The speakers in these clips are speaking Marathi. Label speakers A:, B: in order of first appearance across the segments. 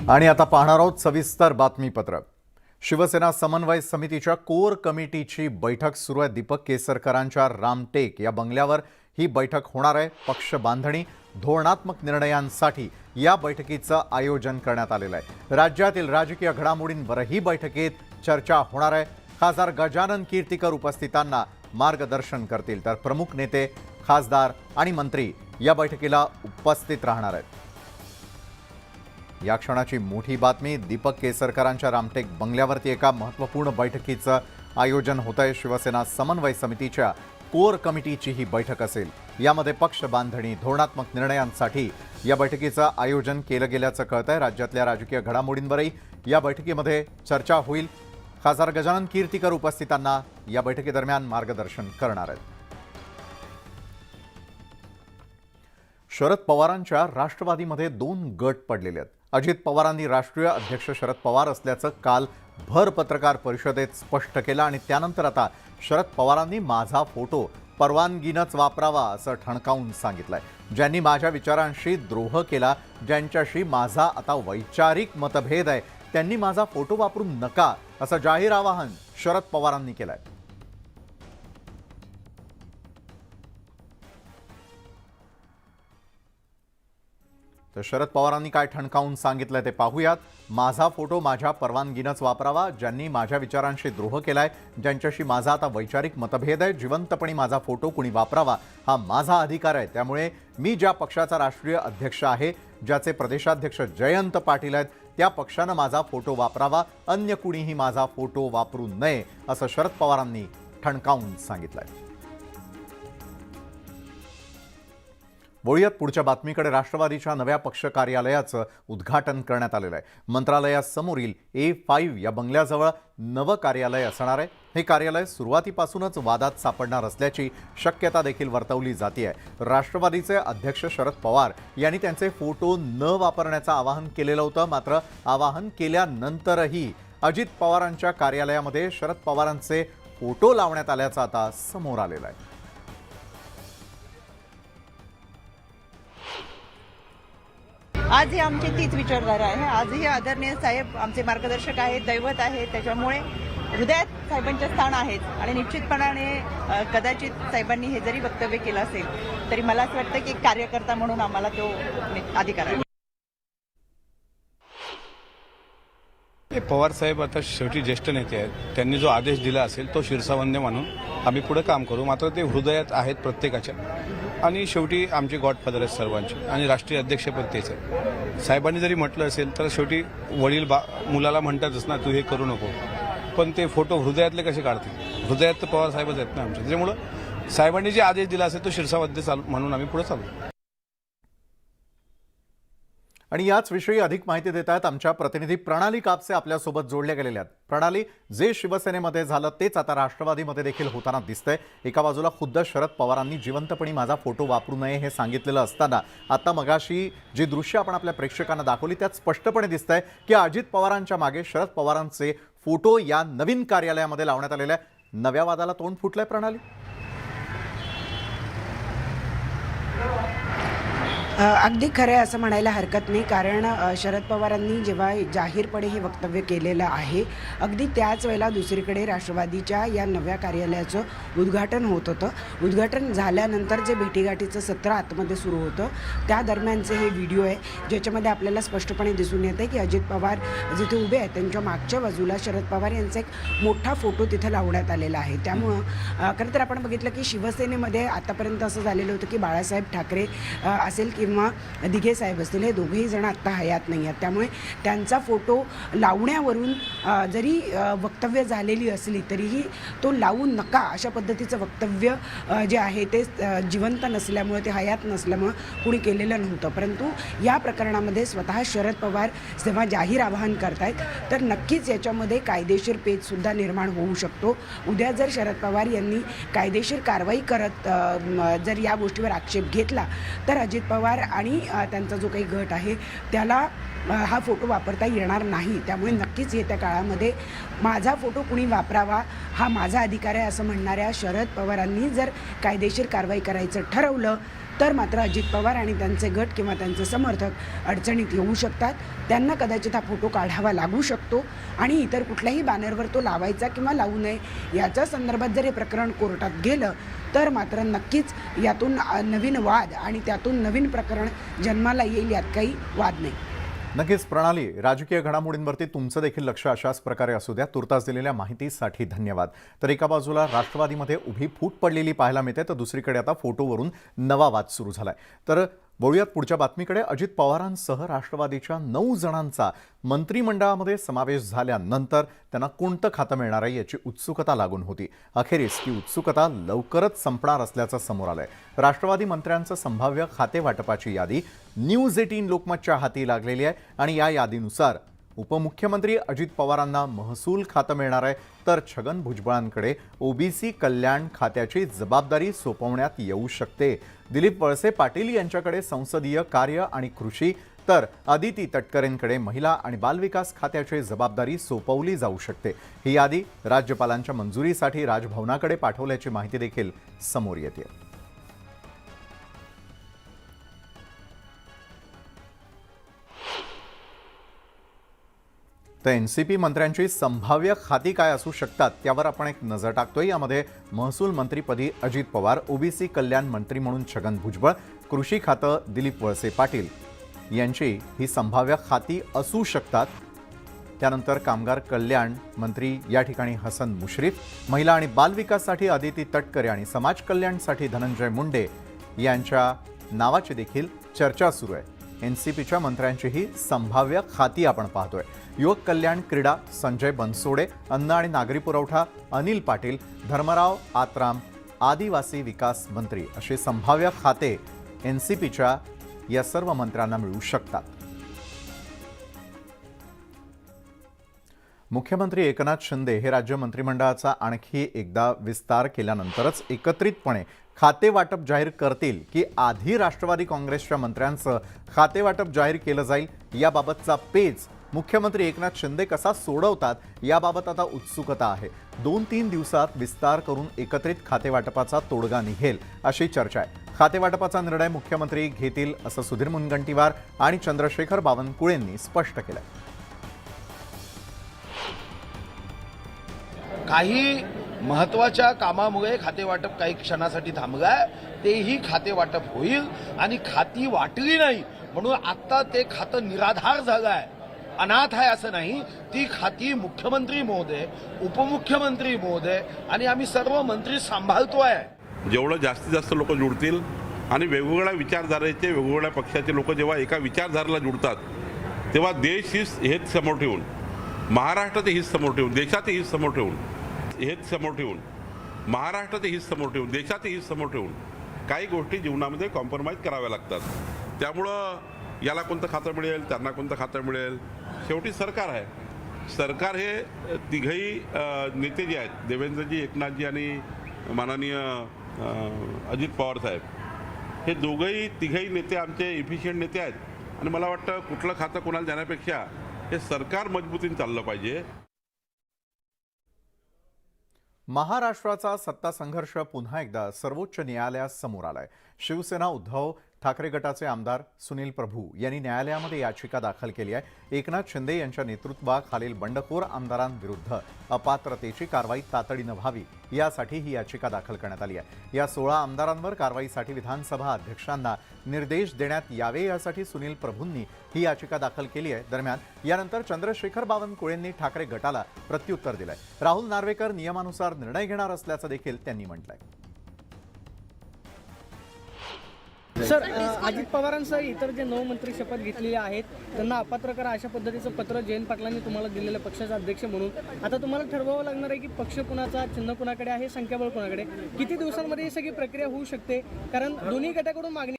A: आणि आता पाहणार आहोत सविस्तर बातमीपत्र। शिवसेना समन्वय समितीच्या कोर कमिटीची बैठक सुरू आहे। दीपक केसरकरांच्या रामटेक या बंगल्यावर ही बैठक होणार आहे। पक्ष बांधणी धोरणात्मक निर्णयांसाठी या बैठकीचं आयोजन करण्यात आलेलं आहे। राज्यातील राजकीय घडामोडींवर ही बैठकीत चर्चा होणार आहे। खासदार गजानन कीर्तिकर उपस्थितांना मार्गदर्शन करतील, तर प्रमुख नेते, खासदार आणि मंत्री या बैठकीला उपस्थित राहणार आहेत। या क्षणाची मोठी बातमी, दीपक केसरकरांच्या रामटेक बंगल्यावरती एका महत्त्वपूर्ण बैठकीचं आयोजन होत आहे। शिवसेना समन्वय समितीच्या कोर कमिटीची ही बैठक असेल। यामध्ये पक्ष बांधणी धोरणात्मक निर्णयांसाठी या बैठकीचं आयोजन केलं गेल्याचं कळत आहे। राज्यातल्या राजकीय घडामोडींवरही या बैठकीमध्ये चर्चा होईल। खासदार गजानन कीर्तिकर उपस्थितांना या बैठकीदरम्यान मार्गदर्शन करणार आहेत। शरद पवारांच्या राष्ट्रवादीमध्ये दोन गट पडलेले आहेत। अजित पवारांनी राष्ट्रीय अध्यक्ष शरद पवार असल्याचं काल भर पत्रकार परिषदेत स्पष्ट केलं आणि त्यानंतर आता शरद पवारांनी माझा फोटो परवानगीनंच वापरावा असं ठणकावून सांगितलंय। ज्यांनी माझ्या विचारांशी द्रोह केला, ज्यांच्याशी माझा आता वैचारिक मतभेद आहे, त्यांनी माझा फोटो वापरू नका असं जाहीर आवाहन शरद पवारांनी केलंय। तर शरद पवारांनी काय ठणकावून सांगितलंय ते पाहूयात। माझा फोटो माझ्या परवानगीनंच वापरावा, ज्यांनी माझ्या विचारांशी द्रोह केलाय, ज्यांच्याशी माझा आता वैचारिक मतभेद आहे, जिवंतपणी माझा फोटो कुणी वापरावा हा माझा अधिकार आहे। त्यामुळे मी ज्या पक्षाचा राष्ट्रीय अध्यक्ष आहे, ज्याचे प्रदेशाध्यक्ष जयंत पाटील आहेत, त्या पक्षानं माझा फोटो वापरावा, अन्य कुणीही माझा फोटो वापरू नये असं शरद पवारांनी ठणकावून सांगितलंय। वळूयात पुढच्या बातमीकडे। राष्ट्रवादीच्या नव्या पक्ष कार्यालयाचं उद्घाटन करण्यात आलेलं आहे। मंत्रालयासमोरील A5 या बंगल्याजवळ नवं कार्यालय असणार आहे। हे कार्यालय सुरुवातीपासूनच वादात सापडणार असल्याची शक्यता देखील वर्तवली जाते आहे। राष्ट्रवादीचे अध्यक्ष शरद पवार यांनी त्यांचे फोटो न वापरण्याचं आवाहन केलेलं होतं, मात्र आवाहन केल्यानंतरही अजित पवारांच्या कार्यालयामध्ये शरद पवारांचे फोटो लावण्यात आल्याचं आता समोर आलेलं आहे।
B: आज ही आमची तीच विचारधारा आहे। आजही आदरणीय साहेब आमचे मार्गदर्शक आहेत, दैवत आहेत, त्याच्यामुळे हृदयात साहेबांचे स्थान आहेत आणि निश्चितपणाने कदाचित साहेबांनी हे जरी वक्तव्य केलं असेल तरी मला असं वाटतं की कार्यकर्ता म्हणून आम्हाला तो अधिकार आहे।
C: पवार साहेब आता शेवटी ज्येष्ठ नेते आहेत, त्यांनी जो आदेश दिला असेल तो शिरसावंद्य मानून आम्ही पुढे काम करू। मात्र ते हृदयात आहेत प्रत्येकाच्या आणि शेवटी आमचे गॉडफादर आहेत सर्वांचे आणि राष्ट्रीय अध्यक्षपद तेच आहे। साहेबांनी जरी म्हटलं असेल तर शेवटी वडील मुलाला म्हणतातच ना, तू हे करू नको, पण ते फोटो हृदयातले कसे काढतील? हृदयात तर पवार साहेबच आहेत ना आमचे। त्याच्यामुळं साहेबांनी जे आदेश दिला असेल तो शिरसावंद्य म्हणून आम्ही पुढे चालू।
A: आणि याच विषयी अधिक माहिती देत आहेत आमच्या प्रतिनिधी प्रणाली कापसे आपल्यासोबत जोडल्या गेलेल्या आहेत। प्रणाली, जे शिवसेनेमध्ये झालं तेच आता राष्ट्रवादीमध्ये देखील होताना दिसतंय। एका बाजूला खुद्द शरद पवारांनी जिवंतपणी माझा फोटो वापरू नये हे सांगितलेलं असताना आता मगाशी जी दृश्य आपण आपल्या प्रेक्षकांना दाखवली त्यात स्पष्टपणे दिसतंय की अजित पवारांच्या मागे शरद पवारांचे फोटो या नवीन कार्यालयामध्ये लावण्यात आलेल्या नव्या वादाला तोंड फुटलंय। प्रणाली,
D: अगदी खरं आहे असं म्हणायला हरकत नाही, कारण शरद पवारांनी जेव्हा जाहीरपणे हे वक्तव्य केलेलं आहे, अगदी त्याच वेळेला दुसरीकडे राष्ट्रवादीच्या या नव्या कार्यालयाचं उद्घाटन होत होतं। उद्घाटन झाल्यानंतर जे भेटीगाठीचं सत्र आतमध्ये सुरू होतं त्या दरम्यानचे हे व्हिडिओ आहे, ज्याच्यामध्ये आपल्याला स्पष्टपणे दिसून येतं की अजित पवार जिथे उभे आहेत त्यांच्या मागच्या बाजूला शरद पवार यांचा एक मोठा फोटो तिथे लावण्यात आलेला आहे। त्यामुळं खरं तर आपण बघितलं की शिवसेनेमध्ये आतापर्यंत असं झालेलं होतं की बाळासाहेब ठाकरे असेल किंवा दिघे साहेब असतील, हे दोघेही जण आत्ता हयात नाही आहेत। त्यामुळे त्यांचा फोटो लावण्यावरून जरी वक्तव्य झालेली असली तरीही तो लावू नका अशा पद्धतीचं वक्तव्य जे आहे ते जिवंत नसल्यामुळे, ते हयात नसल्यामुळं कुणी केलेलं नव्हतं। परंतु या प्रकरणामध्ये स्वतः शरद पवार जेव्हा जाहीर आवाहन करतायत तर नक्कीच याच्यामध्ये कायदेशीर पेचसुद्धा निर्माण होऊ शकतो। उद्या जर शरद पवार यांनी कायदेशीर कारवाई करत जर या गोष्टीवर आक्षेप घेतला तर अजित पवार आणि त्यांचा जो काही गट आहे त्याला हा फोटो वापरता येणार नाही। त्यामुळे नक्कीच येत्या काळामध्ये माझा फोटो कुणी वापरावा हा माझा अधिकार आहे असं म्हणणाऱ्या शरद पवारांनी जर कायदेशीर कारवाई करायचं ठरवलं तर मात्र अजित पवार आणि त्यांचे गट किंवा त्यांचे समर्थक अडचणीत येऊ शकतात. त्यांना कदाचित हा फोटो काढावा लागू शकतो आणि इतर कुठल्याही बॅनरवर तो लावायचा किंवा लावू नये याच्या संदर्भात जर हे प्रकरण कोर्टात गेलं तर मात्र नक्कीच यातून नवीन वाद आणि त्यातून नवीन प्रकरण जन्माला येईल, यात काही वाद नाही.
A: नक्कीच प्रणाली, राजकीय घडामोडींवरती तुमचं देखील लक्ष अशाच प्रकारे असू द्या. तुर्तास दिलेल्या माहितीसाठी धन्यवाद. तर एका बाजूला राष्ट्रवादीमध्ये उभी फूट पडलेली पाहायला मिळते, तर दुसरीकडे आता फोटोवरून नवा वाद सुरू झालाय. तर वळूयात पुढच्या बातमीकडे. अजित पवारांसह राष्ट्रवादीच्या 9 जणांचा मंत्रिमंडळामध्ये समावेश झाल्यानंतर त्यांना कोणतं खातं मिळणार आहे याची उत्सुकता लागून होती. अखेरीस ही उत्सुकता लवकरच संपणार असल्याचं समोर आलंय. राष्ट्रवादी मंत्र्यांचं संभाव्य खाते वाटपाची यादी न्यूज 18 लोकमतच्या हाती लागलेली आहे आणि या यादीनुसार उपमुख्यमंत्री अजित पवारांना महसूल खातं मिळणार आहे, तर छगन भुजबळांकडे ओबीसी कल्याण खात्याची जबाबदारी सोपवण्यात येऊ शकते. दिलीप वळसे पाटील यांच्याकडे संसदीय कार्य आणि कृषी, तर अदिती तटकरेंकडे महिला आणि बालविकास खात्याची जबाबदारी सोपवली जाऊ शकते. ही यादी राज्यपालांच्या मंजुरीसाठी राजभवनाकडे पाठवल्याची माहिती देखील समोर येते. तर एनसीपी मंत्र्यांची संभाव्य खाती काय असू शकतात त्यावर आपण एक नजर टाकतोय. यामध्ये महसूल मंत्रीपदी अजित पवार, ओबीसी कल्याण मंत्री म्हणून छगन भुजबळ, कृषी खातं दिलीप वळसे पाटील यांची ही संभाव्य खाती असू शकतात. त्यानंतर कामगार कल्याण मंत्री या ठिकाणी हसन मुश्रीफ, महिला आणि बालविकाससाठी अदिती तटकरे आणि समाज कल्याणसाठी धनंजय मुंडे यांच्या नावाची देखील चर्चा सुरू आहे. एनसीपीच्या मंत्र्यांची ही संभाव्य खाती आपण पाहतोय. युवक कल्याण क्रीडा संजय बनसोडे, अन्न आणि नागरी पुरवठा अनिल पाटील, धर्मराव आत्राम, आदिवासी विकास मंत्री अशी संभाव्य खाते एनसीपीच्या या सर्व मंत्र्यांना मिळू शकतात. मुख्यमंत्री एकनाथ शिंदे हे राज्य मंत्रिमंडळाचा आणखी एकदा विस्तार केल्यानंतरच एकत्रितपणे खाते वाटप जाहीर करतील की आधी राष्ट्रवादी काँग्रेसच्या मंत्र्यांचं खाते वाटप जाहीर केलं जाईल, याबाबतचा पेच मुख्यमंत्री एकनाथ शिंदे कसा सोडवतात याबाबत आता उत्सुकता आहे. 2-3 दिवसात विस्तार करून एकत्रित खाते वाटपाचा तोडगा निघेल अशी चर्चा आहे. खाते वाटपाचा निर्णय मुख्यमंत्री घेतील असं सुधीर मुनगंटीवार आणि चंद्रशेखर बावनकुळेंनी स्पष्ट केलंय.
E: काही महत्त्वाच्या कामामुळे खातेवाटप काही क्षणासाठी थांबलाय, तेही खातेवाटप होईल आणि खाती वाटली नाही म्हणून आता ते खातं निराधार झालंय, अनाथ आहे असं नाही. ती खाती मुख्यमंत्री महोदय, उपमुख्यमंत्री महोदय आणि आम्ही सर्व मंत्री सांभाळतोय.
F: जेवढं जास्तीत जास्त लोक जुळतील आणि वेगवेगळ्या विचारधारेचे वेगवेगळ्या पक्षाचे लोक जेव्हा एका विचारधारेला जुळतात तेव्हा देश हेच समोर ठेवून, महाराष्ट्राचे हित समोर ठेवून, देशाचे हित समोर ठेवून, हेच समोर ठेवून, महाराष्ट्राचे हित समोर ठेवून, देशाचे हित समोर ठेवून काही गोष्टी जीवनामध्ये कॉम्प्रोमाइज कराव्या लागतात. त्यामुळं याला कोणतं खातं मिळेल, त्यांना कोणतं खातं मिळेल, शेवटी सरकार आहे. सरकार हे तिघही नेते जे आहेत, देवेंद्रजी, एकनाथजी आणि माननीय अजित पवार साहेब, हे दोघंही तिघही नेते आमचे इफिशियंट नेते आहेत आणि मला वाटतं कुठलं खातं कोणाला देण्यापेक्षा हे सरकार मजबूतीने चाललं पाहिजे.
A: महाराष्ट्राचा सत्ता संघर्ष पुन्हा एकदा सर्वोच्च न्यायालयासमोर आलाय. शिवसेना उद्धव ठाकरे गटाचे आमदार सुनील प्रभू यांनी न्यायालयामध्ये याचिका दाखल केली आहे. एकनाथ शिंदे यांच्या नेतृत्वाखालील बंडखोर आमदारांविरुद्ध अपात्रतेची कारवाई तातडीनं व्हावी यासाठी ही याचिका दाखल करण्यात आली आहे. या 16 आमदारांवर कारवाईसाठी विधानसभा अध्यक्षांना निर्देश देण्यात यावे यासाठी सुनील प्रभूंनी ही याचिका दाखल केली आहे. दरम्यान यानंतर चंद्रशेखर बावनकुळेंनी ठाकरे गटाला प्रत्युत्तर दिलंय. राहुल नार्वेकर नियमानुसार निर्णय घेणार असल्याचं देखील त्यांनी म्हटलंय.
G: सर, अजित पवारांसह इतर जे 9 मंत्री शपथ घेतलेले आहेत त्यांना अपात्र करा अशा पद्धतीचं पत्र जयंत पाटलांनी तुम्हाला दिलेलं पक्षाचे अध्यक्ष म्हणून. आता तुम्हाला ठरवावं लागणार आहे की पक्ष कुणाचा, चिन्ह कुणाकडे आहे, संख्याबळ कुणाकडे. किती दिवसांमध्ये ही सगळी प्रक्रिया होऊ शकते? कारण दोन्ही गटाकडून मागणी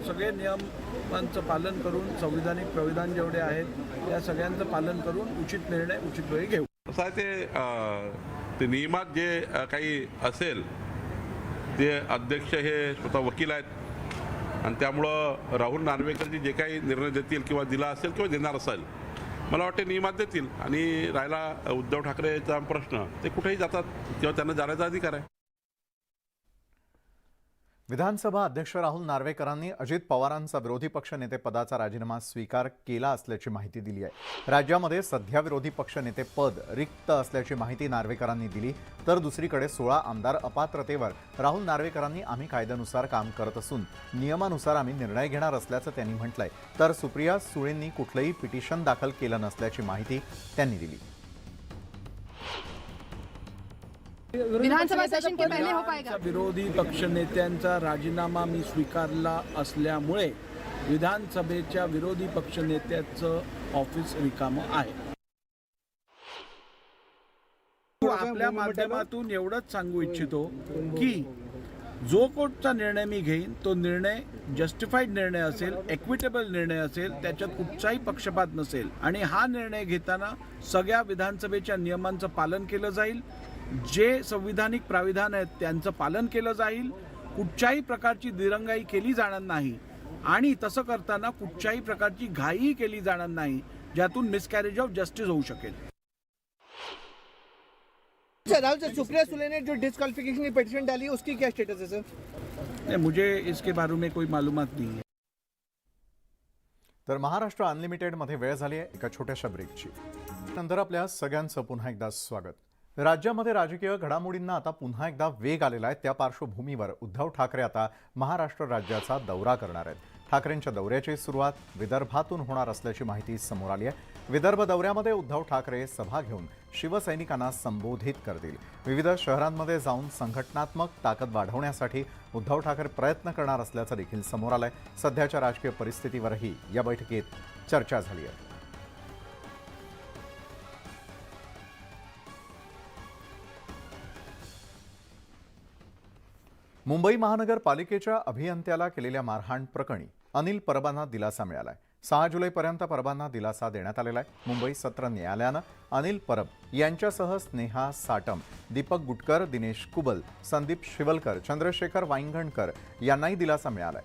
H: सगळे नियमांचं पालन करून, संविधानिक प्रविधान जेवढे आहेत त्या सगळ्यांचं पालन करून उचित निर्णय उचित वेळी घेऊ.
F: असं आहे ते नियमात जे काही असेल ते अध्यक्ष हे स्वतः वकील आहेत आणि त्यामुळं राहुल नार्वेकरजी जे काही निर्णय देतील किंवा दिला असेल किंवा देणार असेल, मला वाटते नियमात देतील. आणि राहिला उद्धव ठाकरेचा प्रश्न, ते कुठेही जातात किंवा त्यांना जाण्याचा अधिकार आहे.
A: विधानसभा अध्यक्ष राहुल नार्वेकरांनी अजित पवारांचा विरोधी पक्षनेतेपदाचा राजीनामा स्वीकार केला असल्याची माहिती दिली आहे. राज्यामध्ये सध्या विरोधी पक्षनेते पद रिक्त असल्याची माहिती नार्वेकरांनी दिली. तर दुसरीकडे 16 आमदार अपात्रतेवर राहुल नार्वेकरांनी आम्ही कायद्यानुसार काम करत असून नियमानुसार आम्ही निर्णय घेणार असल्याचं त्यांनी म्हटलंय. तर सुप्रिया सुळेंनी कुठलंही पिटिशन दाखल केलं नसल्याची माहिती त्यांनी दिली.
I: विधानसभा सेशन के पहले हो पाएगा.
H: विरोधी पक्षनेत्यांचा राजीनामा मी स्वीकारला असल्यामुळे विधानसभेच्या विरोधी पक्षनेत्याचं ऑफिस रिकामं आहे. आपल्या माध्यमातून एवढंच सांगू इच्छितो की जो कोर्टचा निर्णय मी घेईन तो निर्णय जस्टिफाईड निर्णय असेल, इक्विटेबल निर्णय असेल, त्याच्यात कुठचाही पक्षपात नसेल आणि हा निर्णय घेताना सगळ्या विधानसभेच्या नियमांचं पालन केलं जाईल. जे संविधानिक प्राविधान आहेत त्यांचं पालन केलं जाईल. कुठच्याही प्रकारची दिरंगाई केली जाणार नाही आणि तसं करताना कुठच्याही प्रकारची घाई केली जाणार नाही ज्यातून मिसकॅरेज ऑफ जस्टिस होऊ शकेल.
G: राहुल सर, सुप्रिया सुले ने जो डिस्क्वालिफिकेशन की पिटीशन डाली उसकी क्या स्टेटस है सर?
H: नहीं, मुझे इसके बारे में कोई मालूमात नहीं है.
A: तर महाराष्ट्र अनलिमिटेडमध्ये वेळ झाली आहे एका छोट्याशा ब्रेकची. नंतर आपल्या सगळ्यांचं पुन्हा एकदा स्वागत. राज्यामध्ये राजकीय घडामोडींना आता पुन्हा एकदा वेग आलेला आहे. त्या पार्श्वभूमीवर उद्धव ठाकरे आता महाराष्ट्र राज्याचा दौरा करणार आहेत. ठाकरेंच्या दौऱ्याची सुरुवात विदर्भातून होणार असल्याची माहिती समोर आली आहे. विदर्भ दौऱ्यामध्ये उद्धव ठाकरे सभा घेऊन शिवसैनिकांना संबोधित करतील. विविध शहरांमध्ये जाऊन संघटनात्मक ताकद वाढवण्यासाठी उद्धव ठाकरे प्रयत्न करणार असल्याचं देखील समोर आलंय. सध्याच्या राजकीय परिस्थितीवरही या बैठकीत चर्चा झाली आहे. मुंबई महानगरपालिकेच्या अभियंत्याला केलेल्या मारहाण प्रकरणी अनिल परबांना दिलासा मिळालाय. 6 जुलैपर्यंत परबांना दिलासा देण्यात आलेला आहे. मुंबई सत्र न्यायालयानं अनिल परब यांच्यासह स्नेहा साटम, दीपक गुटकर, दिनेश कुबल, संदीप शिवलकर, चंद्रशेखर वाईंगणकर यांनाही दिलासा मिळालाय.